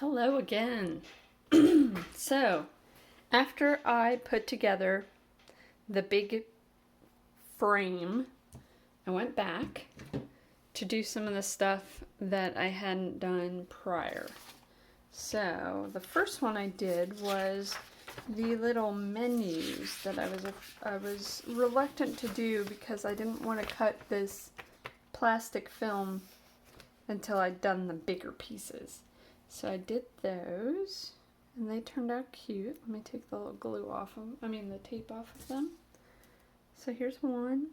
Hello again. So, after I put together the big frame, I went back to do some of the stuff that I hadn't done prior. So, the first one I did was the little menus that I was reluctant to do because I didn't want to cut this plastic film until I'd done the bigger pieces. So I did those, and they turned out cute. Let me take the little glue off of, the tape off of them. So here's one.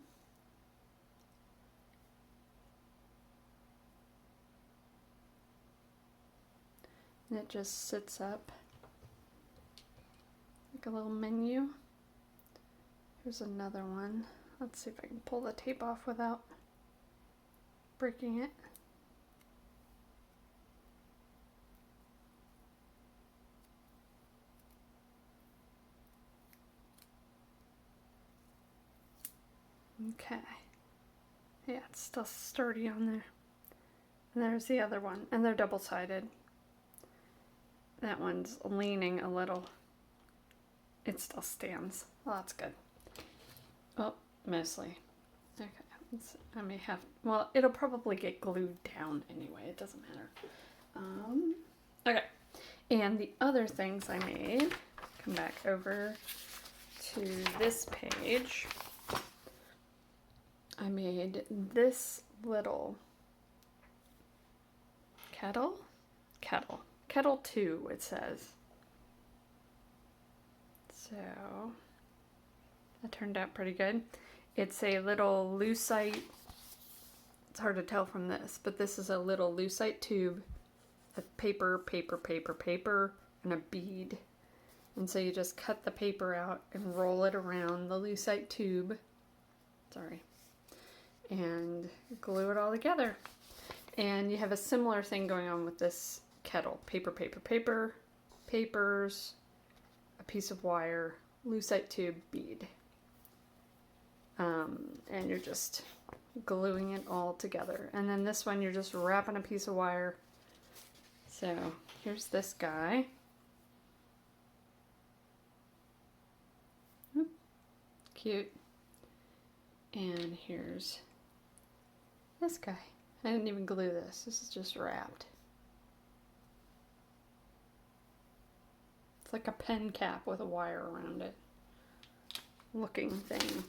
And it just sits up like a little menu. Here's another one. Let's see if I can pull the tape off without breaking it. Okay. Yeah, it's still sturdy on there. And there's the other one. And they're double-sided. That one's leaning a little. It still stands. Well, that's good. Well, mostly. Okay. I may have... Well, it'll probably get glued down anyway. It doesn't matter. Okay. And the other things I made... Come back over to this page. I made this little kettle. Kettle 2, it says. So, that turned out pretty good. It's a little lucite, it's hard to tell from this, but this is a little lucite tube of paper, and a bead. And so you just cut the paper out and roll it around the lucite tube. Sorry. And glue it all together. And you have a similar thing going on with this kettle. Paper, papers, a piece of wire, lucite tube, bead. And you're just gluing it all together. And then this one, you're just wrapping a piece of wire. So here's this guy. Oop, cute. And here's this guy. I didn't even glue this. This is just wrapped. It's like a pen cap with a wire around it. Looking thing.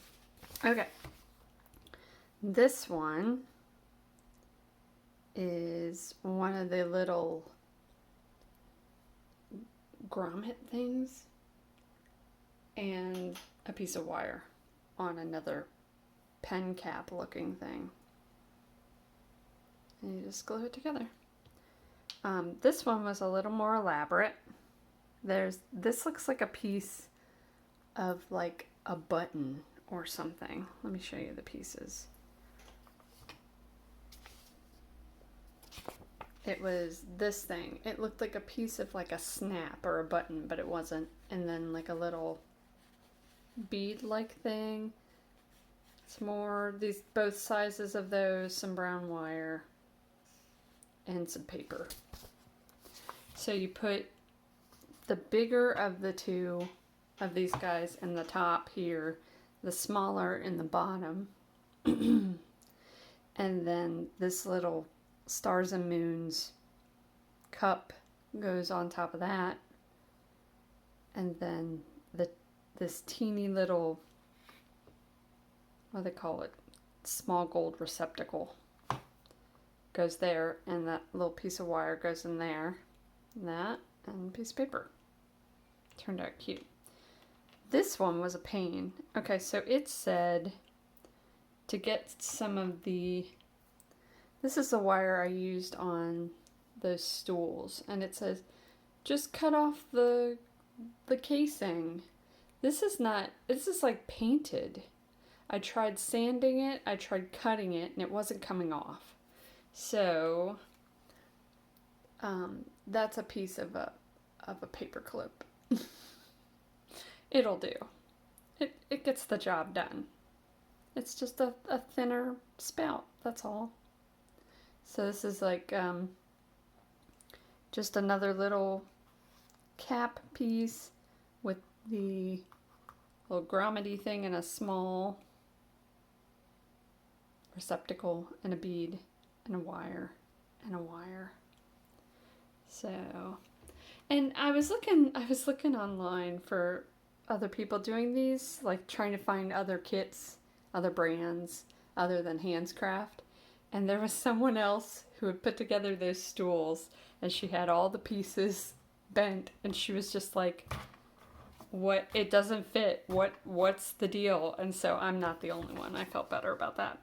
Okay. This one is one of the little grommet things and a piece of wire on another pen cap looking thing. And you just glue it together. This one was a little more elaborate. This looks like a piece of like a button or something. Let me show you the pieces. It was this thing. It looked like a piece of like a snap or a button, but it wasn't. And then like a little bead-like thing. Some more, both sizes of those, some brown wire, and some paper. So you put the bigger of the two of these guys in the top here, the smaller in the bottom, and then this little stars and moons cup goes on top of that, and then this teeny little, what do they call it, small gold receptacle goes there, and that little piece of wire goes in there, and that, and a piece of paper. Turned out cute. This one was a pain. Okay, so it said to get some of the, this is the wire I used on those stools, and it says just cut off the casing. This is like painted. I tried sanding it, I tried cutting it, and it wasn't coming off. So that's a piece of a paper clip. It'll do. It gets the job done. It's just a thinner spout, that's all. So this is like just another little cap piece with the little grommet thing and a small receptacle and a bead and a wire and a wire. So, and I was looking online for other people doing these, like trying to find other kits, other brands other than Handscraft. And there was someone else who had put together those stools, and she had all the pieces bent, and she was just like, what, it doesn't fit, what's the deal? And so I'm not the only one. I felt better about that.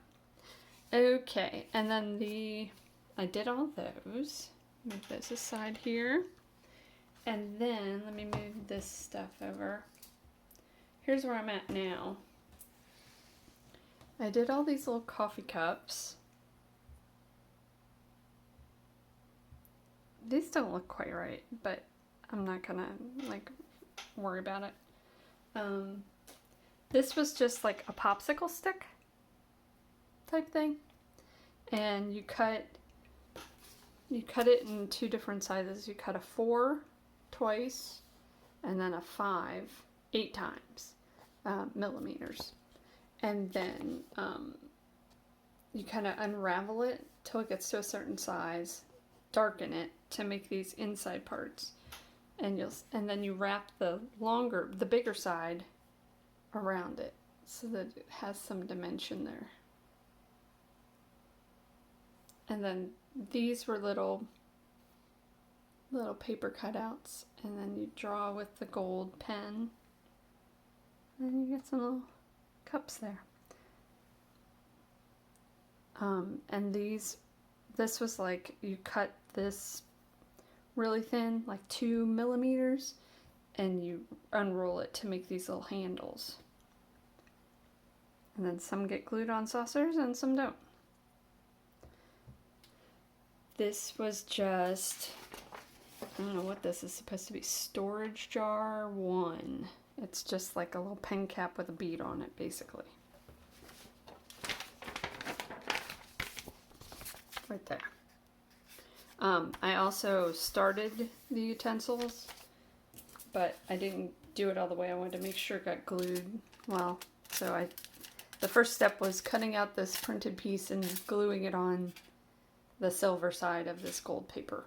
Okay, and then I did all those. Move those aside here. And then let me move this stuff over. Here's where I'm at now. I did all these little coffee cups. These don't look quite right, but I'm not gonna like worry about it. This was just like a popsicle stick type thing, and you cut it in two different sizes. You cut a 4 twice, and then a 5 8 times millimeters, and then you kind of unravel it till it gets to a certain size, darken it to make these inside parts, and then you wrap the bigger side around it so that it has some dimension there. And then these were little paper cutouts, and then you draw with the gold pen, and you get some little cups there. And this was like, you cut this really thin, like 2 millimeters, and you unroll it to make these little handles. And then some get glued on saucers and some don't. This was just, I don't know what this is supposed to be, storage jar 1. It's just like a little pen cap with a bead on it, basically. Right there. I also started the utensils, but I didn't do it all the way. I wanted to make sure it got glued well. So the first step was cutting out this printed piece and gluing it on the silver side of this gold paper.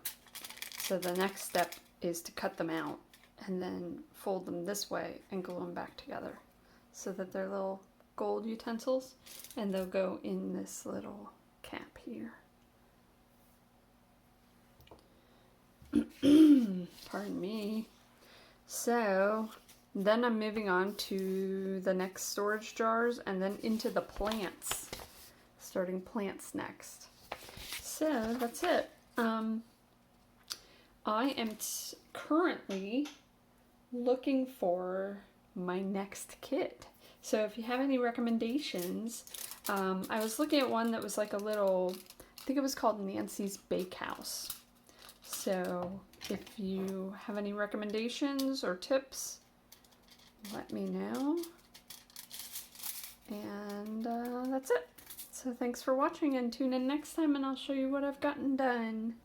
So the next step is to cut them out and then fold them this way and glue them back together so that they're little gold utensils, and they'll go in this little cap here. Pardon me. So then I'm moving on to the next storage jars and then into the plants. Starting plants next. So that's it. I am currently looking for my next kit. So if you have any recommendations, I was looking at one that was like a little, I think it was called Nancy's Bakehouse. So if you have any recommendations or tips, let me know. And that's it. So thanks for watching, and tune in next time and I'll show you what I've gotten done.